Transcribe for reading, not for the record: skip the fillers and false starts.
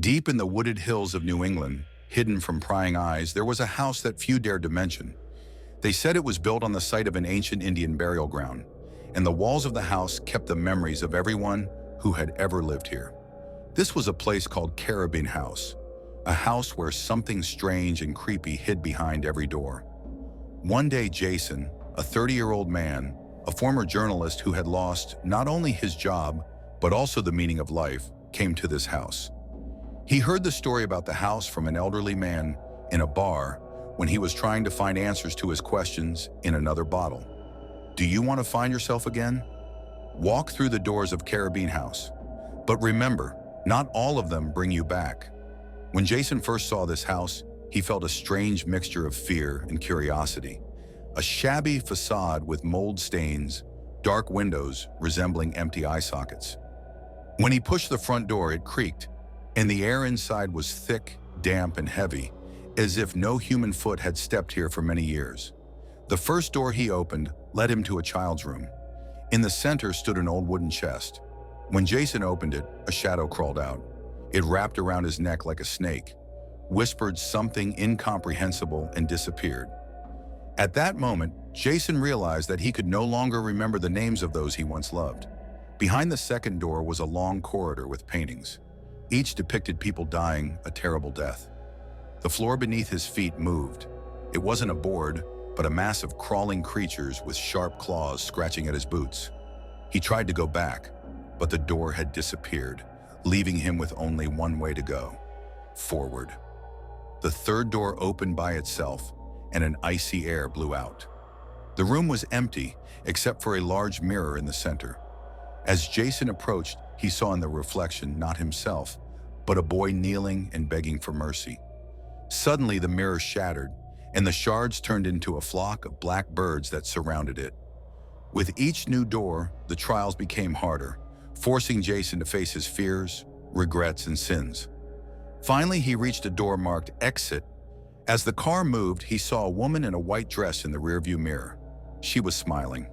Deep in the wooded hills of New England, hidden from prying eyes, there was a house that few dared to mention. They said it was built on the site of an ancient Indian burial ground, and the walls of the house kept the memories of everyone who had ever lived here. This was a place called Carabine House, a house where something strange and creepy hid behind every door. One day, Jason, a 30-year-old man, a former journalist who had lost not only his job, but also the meaning of life, came to this house. He heard the story about the house from an elderly man in a bar when he was trying to find answers to his questions in another bottle. Do you want to find yourself again? Walk through the doors of Carabine House. But remember, not all of them bring you back. When Jason first saw this house, he felt a strange mixture of fear and curiosity. A shabby facade with mold stains, dark windows resembling empty eye sockets. When he pushed the front door, it creaked, and the air inside was thick, damp, and heavy, as if no human foot had stepped here for many years. The first door he opened led him to a child's room. In the center stood an old wooden chest. When Jason opened it, a shadow crawled out. It wrapped around his neck like a snake, whispered something incomprehensible, and disappeared. At that moment, Jason realized that he could no longer remember the names of those he once loved. Behind the second door was a long corridor with paintings. Each depicted people dying a terrible death. The floor beneath his feet moved. It wasn't a board, but a mass of crawling creatures with sharp claws scratching at his boots. He tried to go back, but the door had disappeared, leaving him with only one way to go: forward. The third door opened by itself, and an icy air blew out. The room was empty, except for a large mirror in the center. As Jason approached, he saw in the reflection not himself, but a boy kneeling and begging for mercy. Suddenly, the mirror shattered, and the shards turned into a flock of black birds that surrounded it. With each new door, the trials became harder, forcing Jason to face his fears, regrets, and sins. Finally, he reached a door marked Exit. As the car moved, he saw a woman in a white dress in the rearview mirror. She was smiling.